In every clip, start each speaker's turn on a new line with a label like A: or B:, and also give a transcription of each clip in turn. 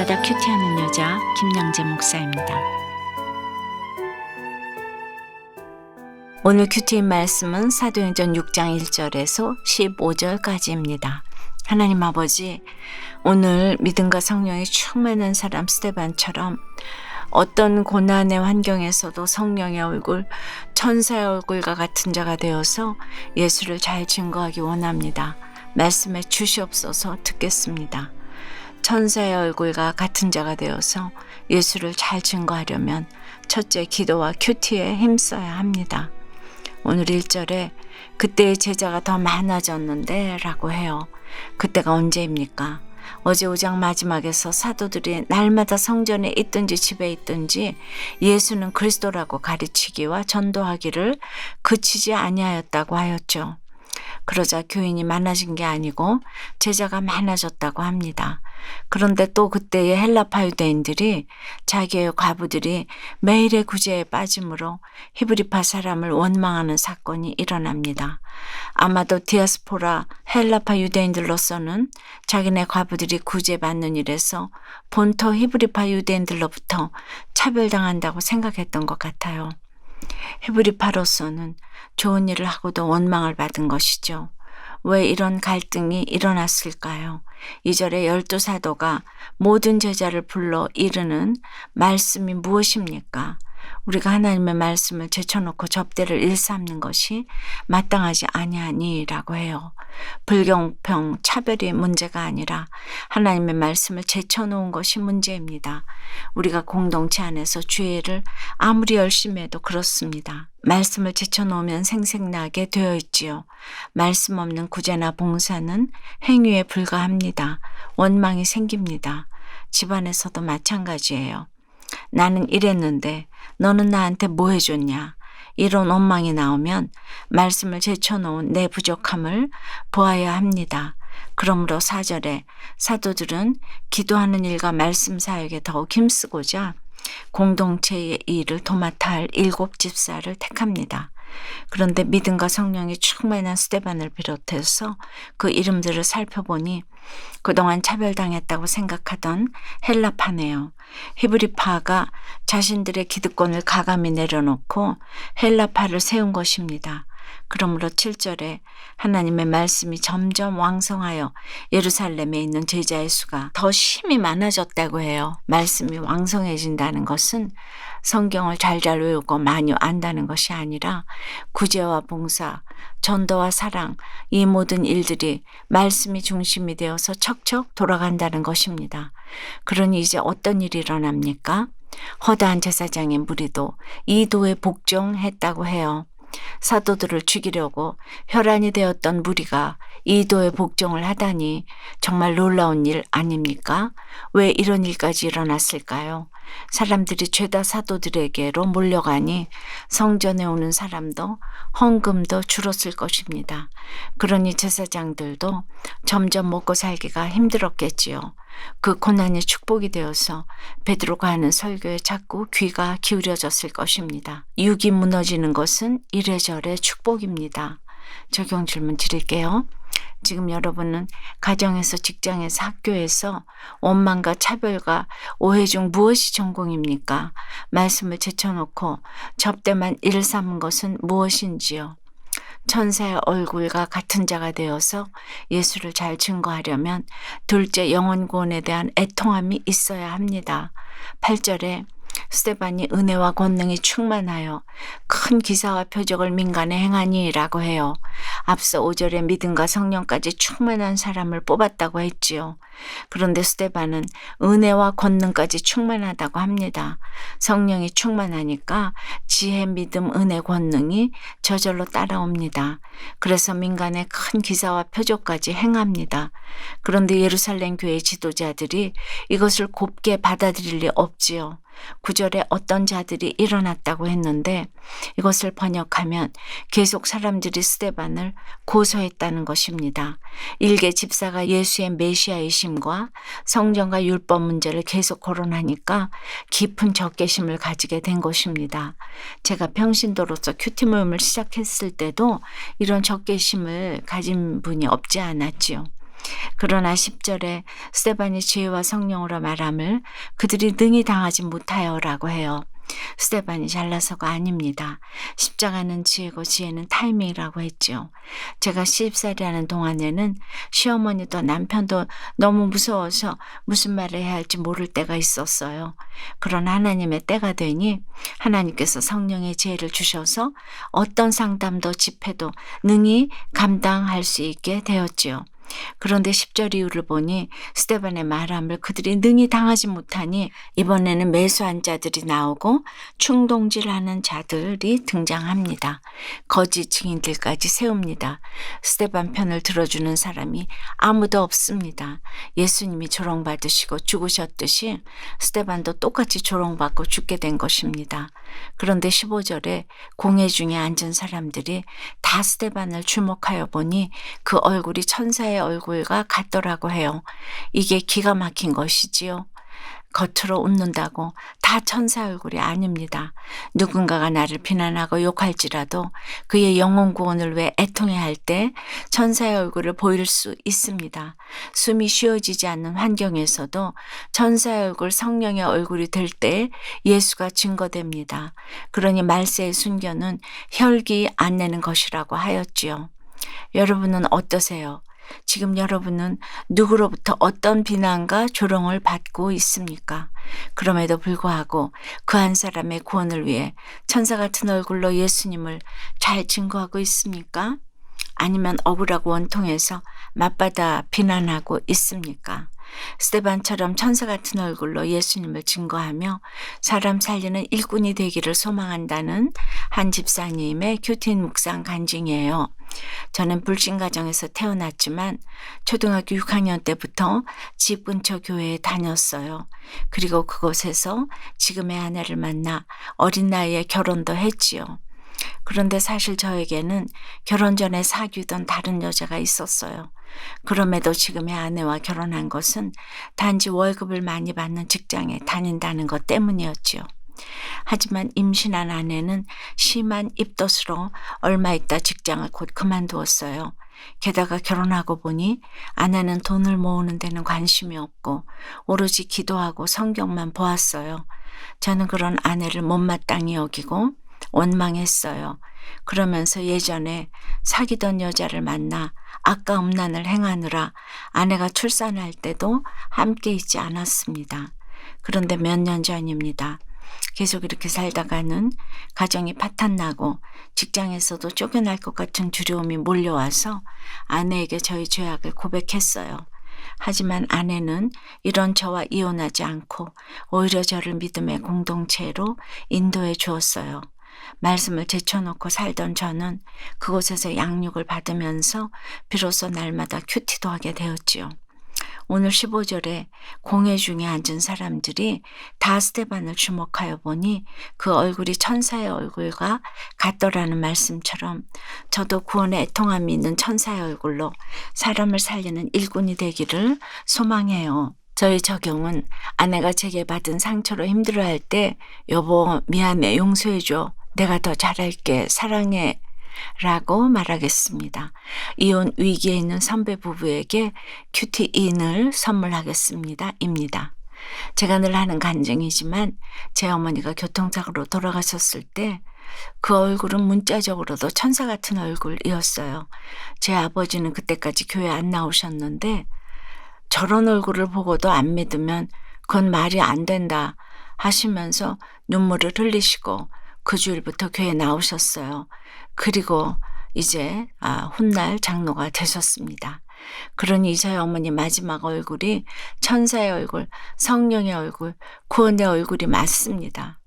A: 날마다 큐티하는 여자 김양재 목사입니다. 오늘 큐티인 말씀은 사도행전 6장 1절에서 15절까지입니다. 하나님 아버지, 오늘 믿음과 성령이 충만한 사람 스데반처럼 어떤 고난의 환경에서도 성령의 얼굴, 천사의 얼굴과 같은 자가 되어서 예수를 잘 증거하기 원합니다. 말씀에 주시옵소서. 듣겠습니다. 천사의 얼굴과 같은 자가 되어서 예수를 잘 증거하려면 첫째 기도와 큐티에 힘써야 합니다. 오늘 1절에 그때의 제자가 더 많아졌는데 라고 해요. 그때가 언제입니까? 어제 5장 마지막에서 사도들이 날마다 성전에 있든지 집에 있든지 예수는 그리스도라고 가르치기와 전도하기를 그치지 아니하였다고 하였죠. 그러자 교인이 많아진 게 아니고 제자가 많아졌다고 합니다. 그런데 또 그때의 헬라파 유대인들이 자기의 과부들이 매일의 구제에 빠짐으로 히브리파 사람을 원망하는 사건이 일어납니다. 아마도 디아스포라 헬라파 유대인들로서는 자기네 과부들이 구제받는 일에서 본토 히브리파 유대인들로부터 차별당한다고 생각했던 것 같아요. 히브리파로서는 좋은 일을 하고도 원망을 받은 것이죠. 왜 이런 갈등이 일어났을까요? 2절에 12사도가 모든 제자를 불러 이르는 말씀이 무엇입니까? 우리가 하나님의 말씀을 제쳐놓고 접대를 일삼는 것이 마땅하지 아니하니라고 해요. 불공평, 차별이 문제가 아니라 하나님의 말씀을 제쳐놓은 것이 문제입니다. 우리가 공동체 안에서 주의를 아무리 열심히 해도 그렇습니다. 말씀을 제쳐놓으면 생색나게 되어 있지요. 말씀 없는 구제나 봉사는 행위에 불과합니다. 원망이 생깁니다. 집안에서도 마찬가지예요. 나는 이랬는데 너는 나한테 뭐 해줬냐? 이런 원망이 나오면 말씀을 제쳐놓은 내 부족함을 보아야 합니다. 그러므로 4절에 사도들은 기도하는 일과 말씀 사역에 더욱 힘쓰고자 공동체의 일을 도맡아 할 7 집사를 택합니다. 그런데 믿음과 성령이 충만한 스데반을 비롯해서 그 이름들을 살펴보니 그동안 차별당했다고 생각하던 헬라파네요. 히브리파가 자신들의 기득권을 가감히 내려놓고 헬라파를 세운 것입니다. 그러므로 7절에 하나님의 말씀이 점점 왕성하여 예루살렘에 있는 제자의 수가 더 심히 많아졌다고 해요. 말씀이 왕성해진다는 것은 성경을 잘잘 외우고 많이 안다는 것이 아니라 구제와 봉사, 전도와 사랑, 이 모든 일들이 말씀이 중심이 되어서 척척 돌아간다는 것입니다. 그러니 이제 어떤 일이 일어납니까? 허다한 제사장의 무리도 이 도에 복종했다고 해요. 사도들을 죽이려고 혈안이 되었던 무리가 이도에 복종을 하다니 정말 놀라운 일 아닙니까? 왜 이런 일까지 일어났을까요? 사람들이 죄다 사도들에게로 몰려가니 성전에 오는 사람도 헌금도 줄었을 것입니다. 그러니 제사장들도 점점 먹고 살기가 힘들었겠지요. 그 고난이 축복이 되어서 베드로가 하는 설교에 자꾸 귀가 기울여졌을 것입니다. 육이 무너지는 것은 이래저래 축복입니다. 적용 질문 드릴게요. 지금 여러분은 가정에서, 직장에서, 학교에서 원망과 차별과 오해 중 무엇이 전공입니까? 말씀을 제쳐놓고 접대만 일 삼은 것은 무엇인지요? 천사의 얼굴과 같은 자가 되어서 예수를 잘 증거하려면 둘째 영혼 구원에 대한 애통함이 있어야 합니다. 8절에 스데반이 은혜와 권능이 충만하여 큰 기사와 표적을 민간에 행하니라고 해요. 앞서 5절에 믿음과 성령까지 충만한 사람을 뽑았다고 했지요. 그런데 스데반은 은혜와 권능까지 충만하다고 합니다. 성령이 충만하니까 지혜, 믿음, 은혜, 권능이 저절로 따라옵니다. 그래서 민간에 큰 기사와 표적까지 행합니다. 그런데 예루살렘 교회 지도자들이 이것을 곱게 받아들일 리 없지요. 9절에 어떤 자들이 일어났다고 했는데 이것을 번역하면 계속 사람들이 스데반을 고소했다는 것입니다. 일개 집사가 예수의 메시아이심과 성경과 율법 문제를 계속 거론하니까 깊은 적개심을 가지게 된 것입니다. 제가 평신도로서 큐티 모임을 시작했을 때도 이런 적개심을 가진 분이 없지 않았지요. 그러나 10절에 스데반이 지혜와 성령으로 말함을 그들이 능히 당하지 못하여라고 해요. 스데반이 잘나서가 아닙니다. 십자가는 지혜고 지혜는 타이밍이라고 했죠. 제가 시집살이 하는 동안에는 시어머니도 남편도 너무 무서워서 무슨 말을 해야 할지 모를 때가 있었어요. 그런 하나님의 때가 되니 하나님께서 성령의 지혜를 주셔서 어떤 상담도 집회도 능히 감당할 수 있게 되었지요. 그런데 10절 이후를 보니 스데반의 말함을 그들이 능히 당하지 못하니 이번에는 매수한 자들이 나오고 충동질하는 자들이 등장합니다. 거짓 증인들까지 세웁니다. 스데반 편을 들어주는 사람이 아무도 없습니다. 예수님이 조롱받으시고 죽으셨듯이 스데반도 똑같이 조롱받고 죽게 된 것입니다. 그런데 15절에 공회 중에 앉은 사람들이 다 스데반을 주목하여 보니 그 얼굴이 천사의 얼굴과 같더라고 해요. 이게 기가 막힌 것이지요. 겉으로 웃는다고 다 천사 얼굴이 아닙니다. 누군가가 나를 비난하고 욕할지라도 그의 영혼 구원을 위해 애통해할 때 천사의 얼굴을 보일 수 있습니다. 숨이 쉬어지지 않는 환경에서도 천사의 얼굴, 성령의 얼굴이 될 때 예수가 증거됩니다. 그러니 말세의 순교는 혈기 안 내는 것이라고 하였지요. 여러분은 어떠세요? 지금 여러분은 누구로부터 어떤 비난과 조롱을 받고 있습니까? 그럼에도 불구하고 그 한 사람의 구원을 위해 천사 같은 얼굴로 예수님을 잘 증거하고 있습니까? 아니면 억울하고 원통해서 맞받아 비난하고 있습니까? 스데반처럼 천사 같은 얼굴로 예수님을 증거하며 사람 살리는 일꾼이 되기를 소망한다는 한 집사님의 큐틴 묵상 간증이에요. 저는 불신 가정에서 태어났지만 초등학교 6학년 때부터 집 근처 교회에 다녔어요. 그리고 그곳에서 지금의 아내를 만나 어린 나이에 결혼도 했지요. 그런데 사실 저에게는 결혼 전에 사귀던 다른 여자가 있었어요. 그럼에도 지금의 아내와 결혼한 것은 단지 월급을 많이 받는 직장에 다닌다는 것 때문이었지요. 하지만 임신한 아내는 심한 입덧으로 얼마 있다 직장을 곧 그만두었어요. 게다가 결혼하고 보니 아내는 돈을 모으는 데는 관심이 없고 오로지 기도하고 성경만 보았어요. 저는 그런 아내를 못마땅히 여기고 원망했어요. 그러면서 예전에 사귀던 여자를 만나 아까 음란을 행하느라 아내가 출산할 때도 함께 있지 않았습니다. 그런데 몇 년 전입니다. 계속 이렇게 살다가는 가정이 파탄나고 직장에서도 쫓겨날 것 같은 두려움이 몰려와서 아내에게 저희 죄악을 고백했어요. 하지만 아내는 이런 저와 이혼하지 않고 오히려 저를 믿음의 공동체로 인도해 주었어요. 말씀을 제쳐놓고 살던 저는 그곳에서 양육을 받으면서 비로소 날마다 큐티도 하게 되었지요. 오늘 15절에 공회 중에 앉은 사람들이 다 스데반을 주목하여 보니 그 얼굴이 천사의 얼굴과 같더라는 말씀처럼 저도 구원에 애통함이 있는 천사의 얼굴로 사람을 살리는 일꾼이 되기를 소망해요. 저희 적용은 아내가 제게 받은 상처로 힘들어할 때 여보 미안해 용서해줘 내가 더 잘할게 사랑해 라고 말하겠습니다. 이혼 위기에 있는 선배 부부에게 큐티인을 선물하겠습니다. 입니다. 제가 늘 하는 간증이지만 제 어머니가 교통사고로 돌아가셨을 때 그 얼굴은 문자적으로도 천사 같은 얼굴이었어요. 제 아버지는 그때까지 교회 안 나오셨는데 저런 얼굴을 보고도 안 믿으면 그건 말이 안 된다 하시면서 눈물을 흘리시고 그 주일부터 교회에 나오셨어요. 그리고 이제 훗날 장로가 되셨습니다. 그러니 저희 어머니 마지막 얼굴이 천사의 얼굴, 성령의 얼굴, 구원의 얼굴이 맞습니다.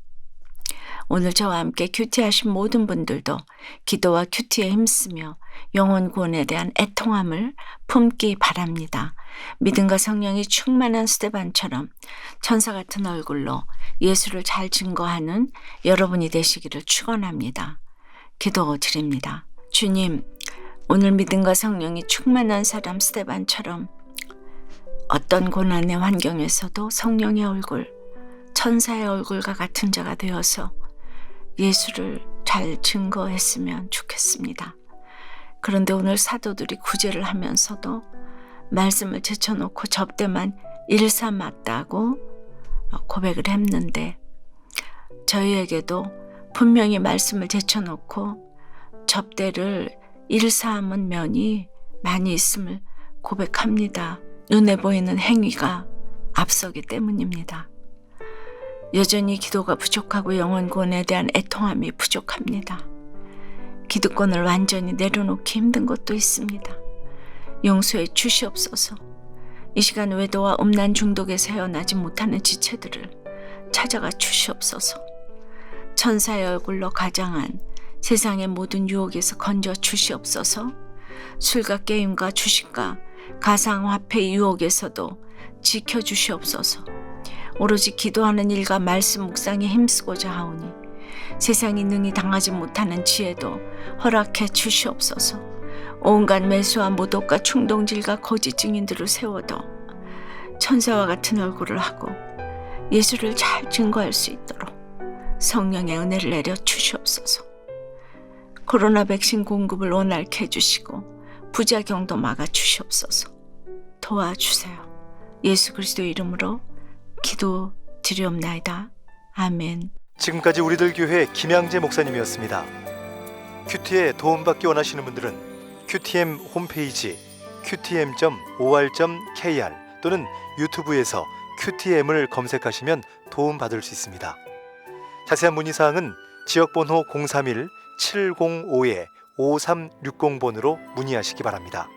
A: 오늘 저와 함께 큐티하신 모든 분들도 기도와 큐티에 힘쓰며 영혼 구원에 대한 애통함을 품기 바랍니다. 믿음과 성령이 충만한 스데반처럼 천사 같은 얼굴로 예수를 잘 증거하는 여러분이 되시기를 축원합니다. 기도드립니다. 주님, 오늘 믿음과 성령이 충만한 사람 스데반처럼 어떤 고난의 환경에서도 성령의 얼굴, 천사의 얼굴과 같은 자가 되어서 예수를 잘 증거했으면 좋겠습니다. 그런데 오늘 사도들이 구제를 하면서도 말씀을 제쳐놓고 접대만 일삼았다고 고백을 했는데, 저희에게도 분명히 말씀을 제쳐놓고 접대를 일삼은 면이 많이 있음을 고백합니다. 눈에 보이는 행위가 앞서기 때문입니다. 여전히 기도가 부족하고 영혼구원에 대한 애통함이 부족합니다. 기득권을 완전히 내려놓기 힘든 것도 있습니다. 용서해 주시옵소서. 이 시간 외도와 음란 중독에서 헤어나지 못하는 지체들을 찾아가 주시옵소서. 천사의 얼굴로 가장한 세상의 모든 유혹에서 건져 주시옵소서. 술과 게임과 주식과 가상화폐 유혹에서도 지켜주시옵소서. 오로지 기도하는 일과 말씀 묵상에 힘쓰고자 하오니 세상이 능히 당하지 못하는 지혜도 허락해 주시옵소서. 온갖 매수와 모독과 충동질과 거짓 증인들을 세워도 천사와 같은 얼굴을 하고 예수를 잘 증거할 수 있도록 성령의 은혜를 내려 주시옵소서. 코로나 백신 공급을 원활케 해주시고 부작용도 막아 주시옵소서. 도와주세요. 예수 그리스도의 이름으로 기도드리옵나이다. 아멘.
B: 지금까지 우리들 교회 김양재 목사님이었습니다. 큐티에 도움받기 원하시는 분들은 QTM 홈페이지 qtm.or.kr 또는 유튜브에서 QTM을 검색하시면 도움받을 수 있습니다. 자세한 문의사항은 지역번호 031-705-5360번으로 문의하시기 바랍니다.